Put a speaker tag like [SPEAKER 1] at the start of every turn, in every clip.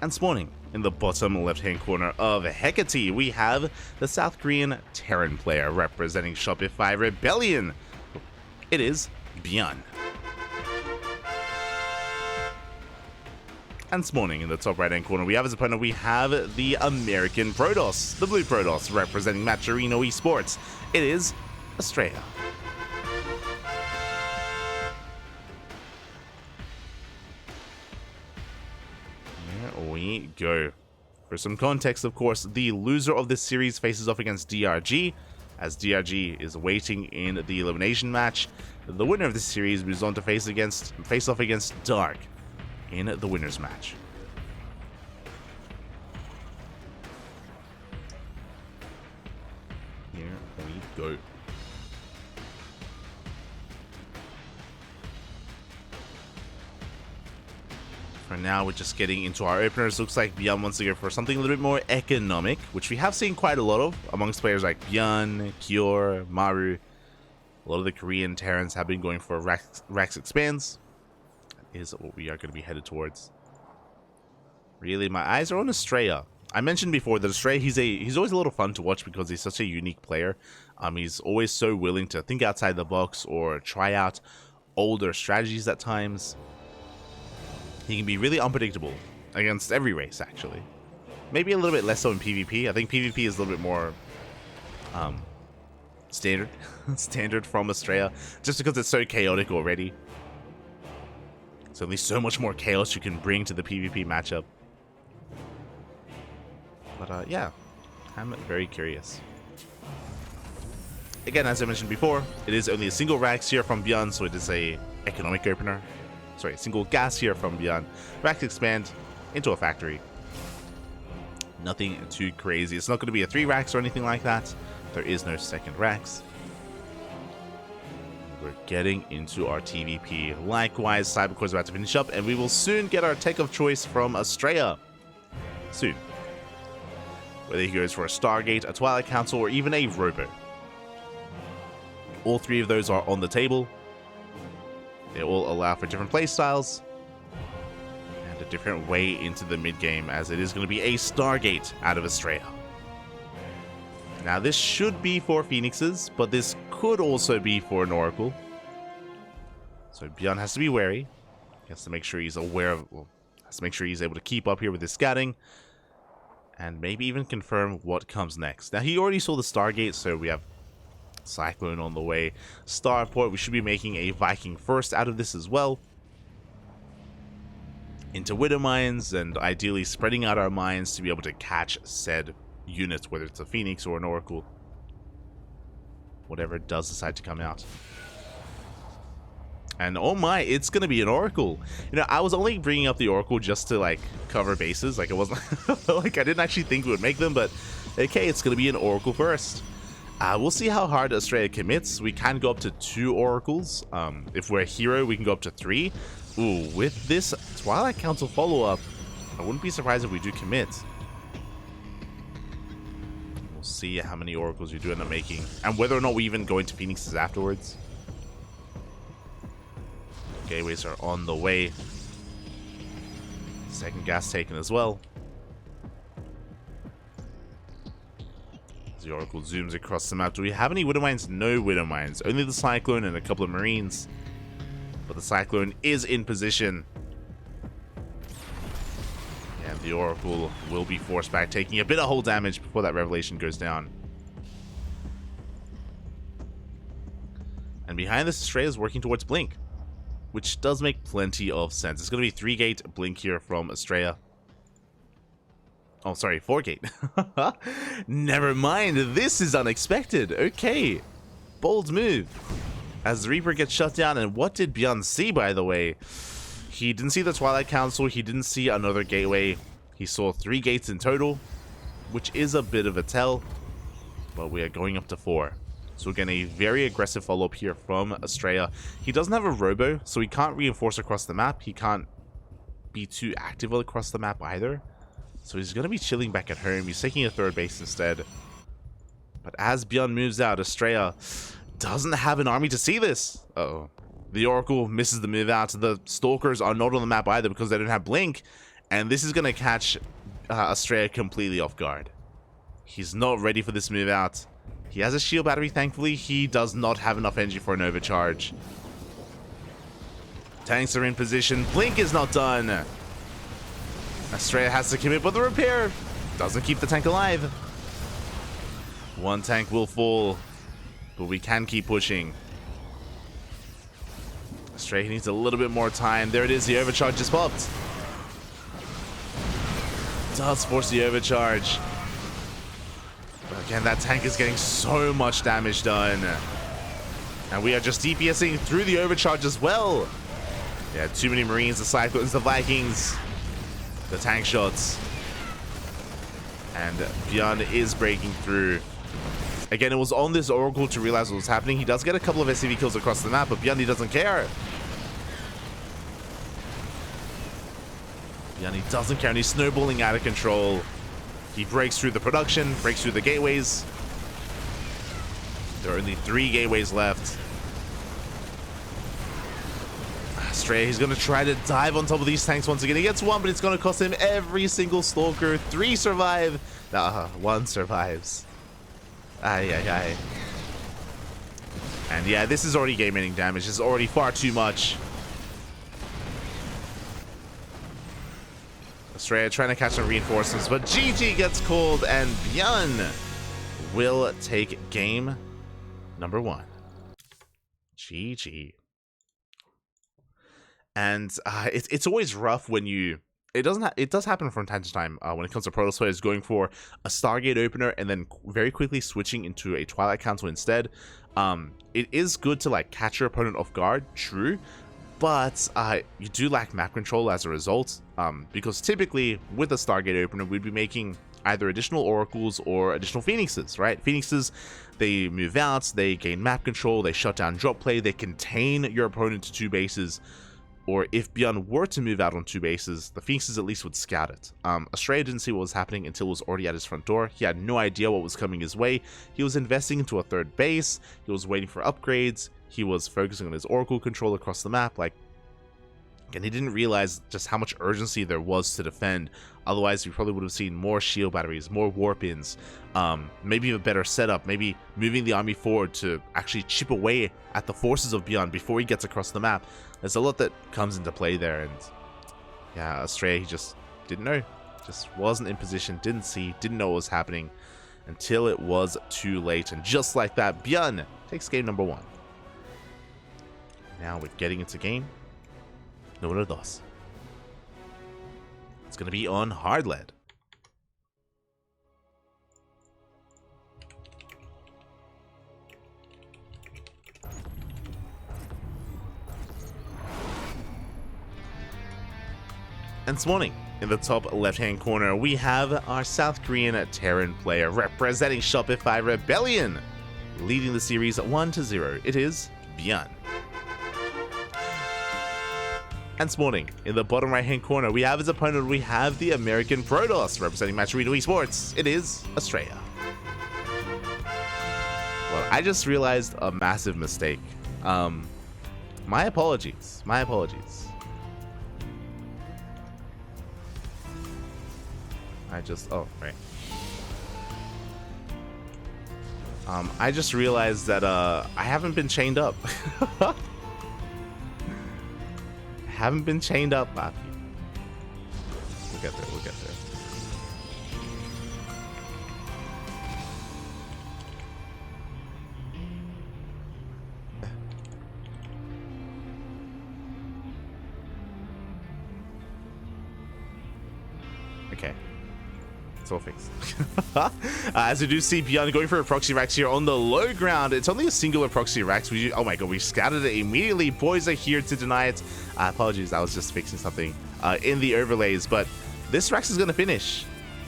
[SPEAKER 1] And spawning in the bottom left-hand corner of Hecate, we have the South Korean Terran player representing Shopify Rebellion. It is ByuN. And spawning in the top right-hand corner, we have as opponent, we have the American Protoss, the Blue Protoss, representing Maturino Esports. It is Astrea. Here we go. For some context, of course, the loser of this series faces off against DRG, as DRG is waiting in the elimination match. The winner of this series moves on to face off against Dark in the winners match. Here we go. For now, we're just getting into our openers. Looks like ByuN wants to go for something a little bit more economic, which we have seen quite a lot of amongst players like ByuN, Kyor, Maru. A lot of the Korean Terrans have been going for Rax expands. That is what we are going to be headed towards. Really, my eyes are on Astrea. I mentioned before that Astrea, he's always a little fun to watch because he's such a unique player. He's always so willing to think outside the box or try out older strategies at times. He can be really unpredictable against every race, actually. Maybe a little bit less so in PvP. I think PvP is a little bit more standard from Astrea, just because it's so chaotic already. There's only so much more chaos you can bring to the PvP matchup. But yeah, I'm very curious. Again, as I mentioned before, it is only a single Rax here from ByuN, so it is a economic opener. Sorry, single gas here from ByuN. Rax expand into a factory. Nothing too crazy. It's not going to be a 3 Rax or anything like that. There is no second Rax. We're getting into our TvP. Likewise, Cybercore is about to finish up, and we will soon get our tech of choice from Astrea. Soon. Whether he goes for a Stargate, a Twilight Council, or even a Robo. All 3 of those are on the table. They all allow for different playstyles and a different way into the mid-game, as it is going to be a Stargate out of Astrea. Now, this should be for Phoenixes, but this could also be for an Oracle. So ByuN has to be wary. He has to make sure he's aware of, well, has to make sure he's able to keep up here with his scouting, and maybe even confirm what comes next. Now, he already saw the Stargate, so we have Cyclone on the way. Starport, we should be making a Viking first out of this as well. Into Widow Mines, and ideally spreading out our mines to be able to catch said units, whether it's a Phoenix or an Oracle. Whatever does decide to come out. And oh my, it's going to be an Oracle. You know, I was only bringing up the Oracle just to like cover bases. Like it wasn't like I didn't actually think we would make them, but okay, it's going to be an Oracle first. We'll see how hard Astrea commits. We can go up to 2 Oracles. If we're a hero, we can go up to 3. Ooh, with this Twilight Council follow-up, I wouldn't be surprised if we do commit. We'll see how many Oracles we do end up making, and whether or not we even go into Phoenixes afterwards. Gateways are on the way. Second gas taken as well. The Oracle zooms across the map. Do we have any Widow Mines? No Widow Mines. Only the Cyclone and a couple of Marines. But the Cyclone is in position. And the Oracle will be forced back, taking a bit of hull damage before that Revelation goes down. And behind this, Astrea is working towards Blink, which does make plenty of sense. It's going to be 3-gate Blink here from Astrea. Oh, sorry, 4-gate. Never mind, this is unexpected. Okay, bold move. As the Reaper gets shut down, and what did ByuN see, by the way? He didn't see the Twilight Council, he didn't see another gateway. He saw 3 gates in total, which is a bit of a tell, but we are going up to 4. So again, a very aggressive follow-up here from Astrea. He doesn't have a Robo, so he can't reinforce across the map. He can't be too active across the map either. So he's going to be chilling back at home. He's taking a 3rd base instead. But as ByuN moves out, Astrea doesn't have an army to see this. Uh-oh. The Oracle misses the move out. The Stalkers are not on the map either because they don't have Blink. And this is going to catch Astrea completely off guard. He's not ready for this move out. He has a shield battery, thankfully. He does not have enough energy for an overcharge. Tanks are in position. Blink is not done. Astrea has to commit, but the repair doesn't keep the tank alive. One tank will fall, but we can keep pushing. Astrea needs a little bit more time. There it is. The overcharge just popped. Does force the overcharge. But again, that tank is getting so much damage done. And we are just DPSing through the overcharge as well. Yeah, too many Marines, the Cyclones, the Vikings, the tank shots. And ByuN is breaking through. Again, it was on this Oracle to realize what was happening. He does get a couple of SCV kills across the map, but ByuN, he doesn't care. ByuN, he doesn't care, and he's snowballing out of control. He breaks through the production, breaks through the gateways. There are only 3 gateways left. Astrea, he's going to try to dive on top of these tanks once again. He gets 1, but it's going to cost him every single Stalker. 3 survive. 1 survives. Ay, ay, ay. And yeah, this is already game-ending damage. This is already far too much. Astrea trying to catch some reinforcements, but GG gets called, and ByuN will take game number 1. GG. And it's always rough when you... It does happen from time to time when it comes to Protoss players going for a Stargate opener and then very quickly switching into a Twilight Council instead. It is good to like catch your opponent off guard, true, but you do lack map control as a result, because typically with a Stargate opener we'd be making either additional Oracles or additional Phoenixes, right? Phoenixes, they move out, they gain map control, they shut down drop play, they contain your opponent to 2 bases. Or if ByuN were to move out on 2 bases, the Phoenixes at least would scout it. Astrea didn't see what was happening until it was already at his front door. He had no idea what was coming his way. He was investing into a 3rd base. He was waiting for upgrades. He was focusing on his Oracle control across the map. And he didn't realize just how much urgency there was to defend. Otherwise, we probably would have seen more shield batteries, more warp-ins, maybe a better setup, maybe moving the army forward to actually chip away at the forces of ByuN before he gets across the map. There's a lot that comes into play there, and yeah, Astrea, he just didn't know. Just wasn't in position, didn't see, didn't know what was happening until it was too late. And just like that, ByuN takes game number 1. Now we're getting into game número 2. It's going to be on hard lead. And this morning, in the top left-hand corner, we have our South Korean Terran player representing Shopify Rebellion, leading the series 1-0. It is ByuN. And this morning, in the bottom right-hand corner, we have his opponent. We have the American Protoss representing Matcherino Esports. It is Astrea. Well, I just realized a massive mistake. My apologies. My apologies. Oh, right. I just realized that I haven't been chained up. Haven't been chained up, Papi. We'll get there, we'll get there. Okay. It's all fixed. As we do see ByuN going for a proxy Rax here on the low ground. It's only a singular proxy Rax. Oh my god, we scouted it immediately. Boys are here to deny it. Apologies, I was just fixing something in the overlays, but this Rax is going to finish.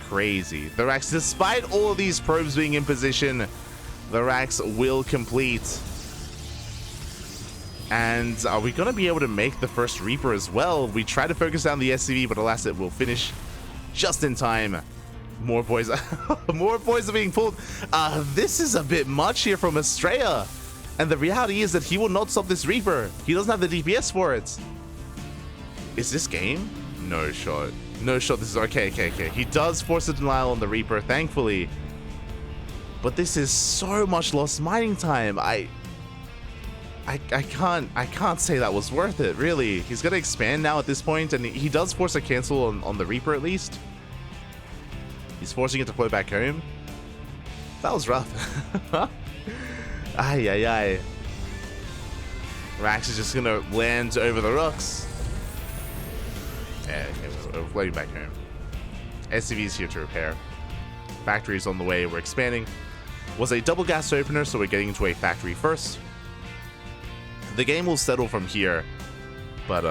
[SPEAKER 1] Crazy. The Rax, despite all of these probes being in position, the Rax will complete. And are we going to be able to make the first Reaper as well? We try to focus down the SCV, but alas, it will finish just in time. More boys, more boys are being pulled. This is a bit much here from Astrea. And the reality is that he will not stop this Reaper. He doesn't have the DPS for it. Is this game? No shot. No shot. This is okay. He does force a denial on the Reaper, thankfully. But this is so much lost mining time. I can't say that was worth it, really. He's gonna expand now at this point, and he does force a cancel on the Reaper at least. He's forcing it to flow back home. That was rough. Ay. Rax is just gonna land over the rocks. Yeah, okay, we're floating back home. SCV is here to repair. Factory is on the way. We're expanding. Was a double gas opener, so we're getting into a factory first. The game will settle from here, but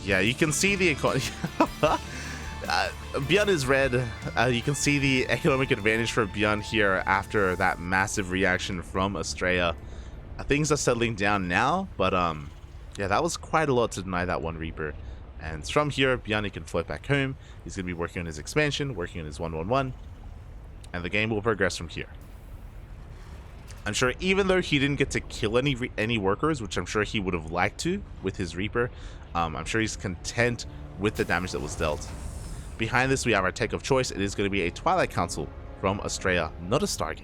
[SPEAKER 1] yeah, you can see the economy. ByuN is red. You can see the economic advantage for ByuN here after that massive reaction from Astrea. Things are settling down now, but yeah, that was quite a lot to deny that one Reaper. And from here, ByuN can float back home. He's going to be working on his expansion, working on his 1-1-1, and the game will progress from here. I'm sure even though he didn't get to kill any workers, which I'm sure he would have liked to with his Reaper, I'm sure he's content with the damage that was dealt. Behind this, we have our tech of choice. It is going to be a Twilight Council from Astrea, not a Stargate.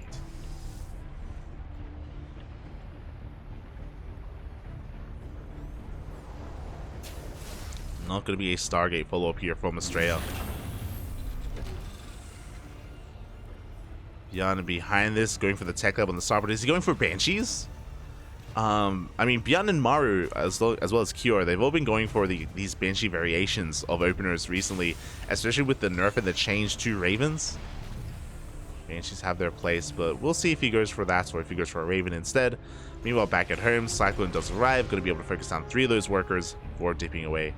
[SPEAKER 1] Not going to be a Stargate follow-up here from Astrea. ByuN behind this, going for the tech lab on the starboard. Is he going for Banshees? I mean, ByuN and Maru, as well as Kior, they've all been going for these Banshee variations of openers recently, especially with the nerf and the change to Ravens. Banshees have their place, but we'll see if he goes for that or if he goes for a Raven instead. Meanwhile, back at home, Cyclone does arrive, going to be able to focus down 3 of those workers before dipping away.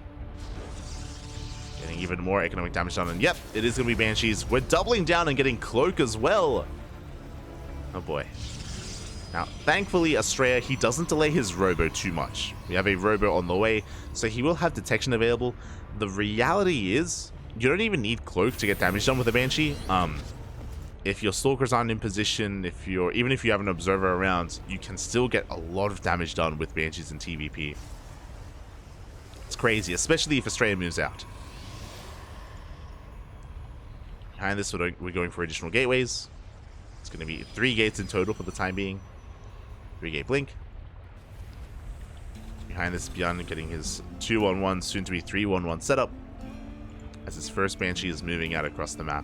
[SPEAKER 1] Getting even more economic damage done, and yep, it is going to be Banshees. We're doubling down and getting Cloak as well. Oh boy. Now, thankfully, Astrea, he doesn't delay his Robo too much. We have a Robo on the way, so he will have detection available. The reality is, you don't even need Cloak to get damage done with a Banshee. If your Stalkers aren't in position, even if you have an Observer around, you can still get a lot of damage done with Banshees in TvP. It's crazy, especially if Astrea moves out. Behind this, we're going for additional gateways. It's going to be 3 gates in total for the time being. 3-gate blink. Behind this, ByuN getting his 2-1-1, soon to be 3-1-1 setup, as his first Banshee is moving out across the map.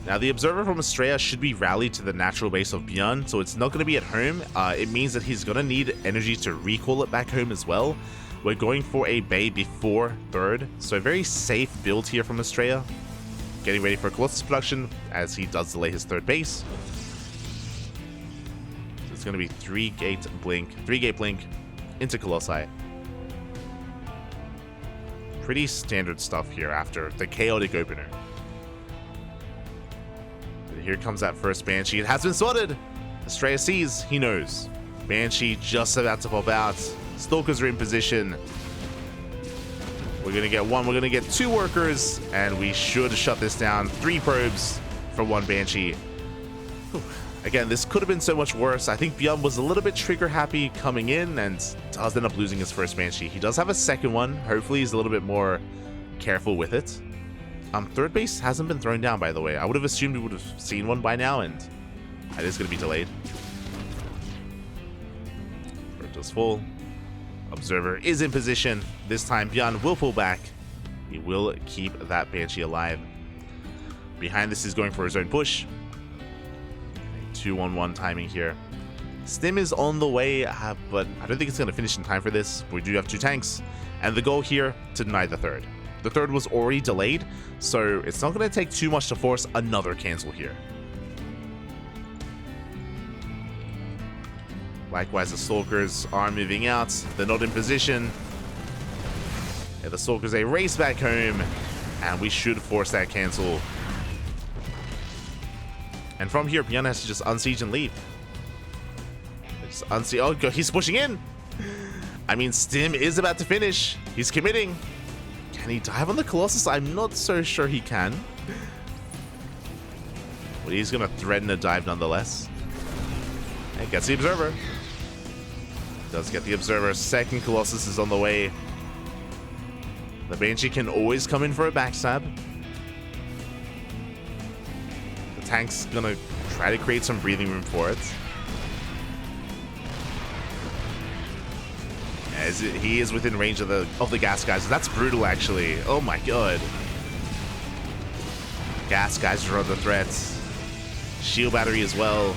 [SPEAKER 1] Now, the Observer from Astrea should be rallied to the natural base of ByuN, so it's not going to be at home. It means that he's going to need energy to recall it back home as well. We're going for a Bay before 3rd, so a very safe build here from Astrea. Getting ready for Colossus production, as he does delay his 3rd base. So it's going to be 3-gate blink into Colossi. Pretty standard stuff here after the chaotic opener. But here comes that first Banshee. It has been spotted! Astrea sees, he knows. Banshee just about to pop out. Stalkers are in position. We're going to get 1, we're going to get 2 workers, and we should shut this down. 3 probes for 1 Banshee. Whew. Again, this could have been so much worse. I think ByuN was a little bit trigger happy coming in and does end up losing his first Banshee. He does have a second one. Hopefully he's a little bit more careful with it. 3rd base hasn't been thrown down, by the way. I would have assumed we would have seen one by now, and it is going to be delayed. Bird does full. Observer is in position. This time, ByuN will pull back. He will keep that Banshee alive. Behind this, he's going for his own push. 2-1-1 timing here. Stim is on the way, but I don't think it's going to finish in time for this. We do have 2 tanks, and the goal here, to deny the 3rd. The 3rd was already delayed, so it's not going to take too much to force another cancel here. Likewise, the Stalkers are moving out. They're not in position. Yeah, the Stalkers, they race back home, and we should force that cancel. And from here, ByuN has to just unsiege and leave. Just unsiege. Oh, God, he's pushing in. I mean, Stim is about to finish. He's committing. Can he dive on the Colossus? I'm not so sure he can. But he's going to threaten a dive nonetheless. And gets the Observer. Does get the Observer. Second Colossus is on the way. The Banshee can always come in for a backstab. The tank's gonna try to create some breathing room for it. As he is within range of the gas guys. That's brutal, actually. Oh my god. Gas guys are under threat. Shield battery as well.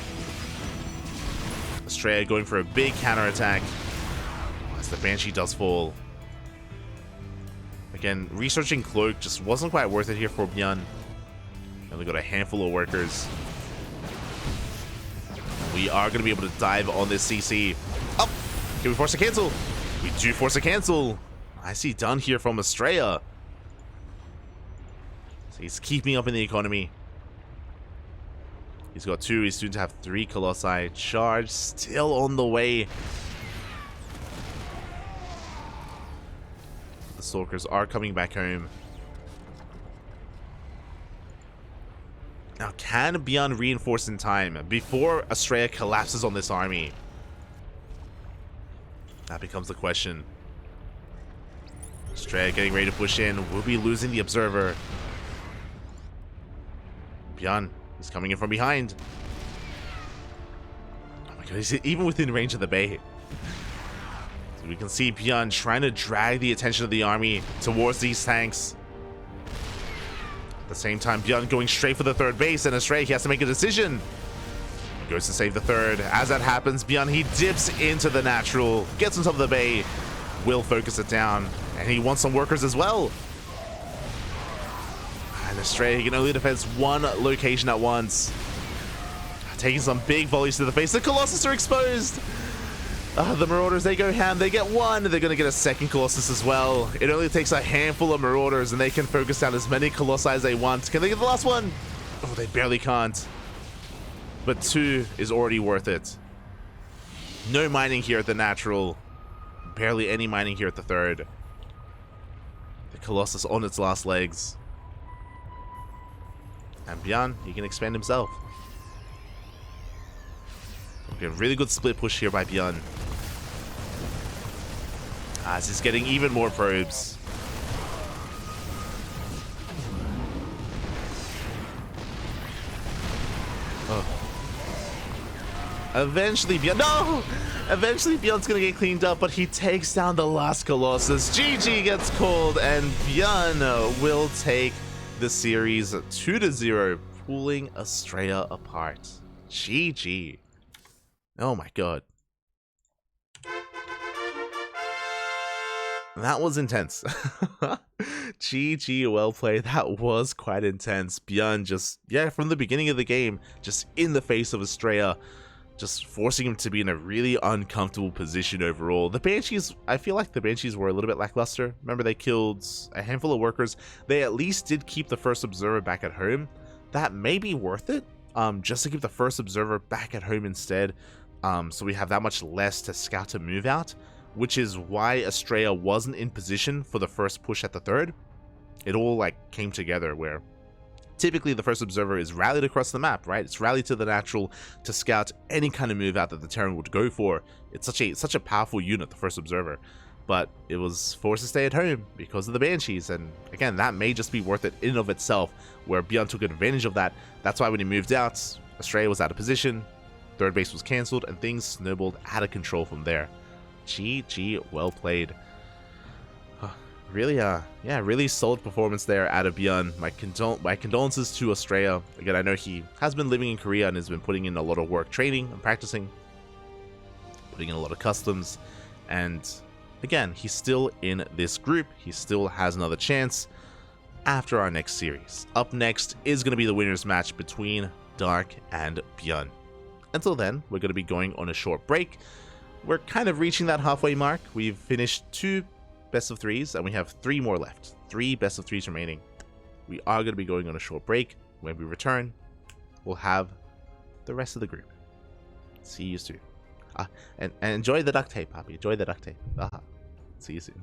[SPEAKER 1] Astrea going for a big counterattack as the Banshee does fall. Again, researching Cloak just wasn't quite worth it here for ByuN. Only got a handful of workers. We are going to be able to dive on this CC. Oh! Can we force a cancel? We do force a cancel. I see done here from Astrea. So he's keeping up in the economy. He's got 2. He's soon to have 3 Colossi. Charge still on the way. The Stalkers are coming back home. Now, can ByuN reinforce in time before Astrea collapses on this army? That becomes the question. Astrea getting ready to push in. We'll be losing the Observer. ByuN is coming in from behind. Oh my god, he's even within range of the bay. So we can see ByuN trying to drag the attention of the army towards these tanks. At the same time, ByuN going straight for the third base, and Astrea, he has to make a decision. He goes to save the third. As that happens, ByuN, he dips into the natural, gets on top of the bay, will focus it down, and he wants some workers as well. And Astrea, he can only defend one location at once. Taking some big volleys to the face. The Colossus are exposed. The Marauders, they go ham. They get 1. They're going to get a second Colossus as well. It only takes a handful of Marauders, and they can focus down as many Colossi as they want. Can they get the last one? Oh, they barely can't. But 2 is already worth it. No mining here at the natural. Barely any mining here at the third. The Colossus on its last legs. And ByuN, he can expand himself. Okay, really good split push here by ByuN. As he's getting even more probes. Oh. Eventually ByuN, no! Eventually ByuN's gonna get cleaned up, but he takes down the last Colossus. GG gets called, and ByuN will take the series 2-0, pulling Astrea apart. GG. Oh my god. That was intense. GG, well played. That was quite intense. ByuN just, yeah, from the beginning of the game, just in the face of Astrea, just forcing him to be in a really uncomfortable position overall. The Banshees, I feel like the Banshees were a little bit lackluster. Remember, they killed a handful of workers. They at least did keep the first Observer back at home. That may be worth it, just to keep the first Observer back at home instead. So we have that much less to scout and move out, which is why Astrea wasn't in position for the first push at the third. It all like came together where typically the first Observer is rallied across the map, right? It's rallied to the natural to scout any kind of move out that the Terran would go for. It's such a powerful unit, the first Observer, but it was forced to stay at home because of the Banshees. And again, that may just be worth it in and of itself, where ByuN took advantage of that. That's why when he moved out, Astrea was out of position. Third base was cancelled, and things snowballed out of control from there. GG, well played. Really, yeah, really solid performance there out of ByuN. My condolences to Astrea. Again, I know he has been living in Korea and has been putting in a lot of work training and practicing, putting in a lot of customs, and again, he's still in this group. He still has another chance after our next series. Up next is going to be the winners match between Dark and ByuN. Until then, we're going to be going on a short break. We're kind of reaching that halfway mark. We've finished 2 best of 3s, and we have 3 more left. 3 best of 3s remaining. We are going to be going on a short break. When we return, we'll have the rest of the group. See you soon. And enjoy the duct tape, Poppy. Enjoy the duct tape. See you soon.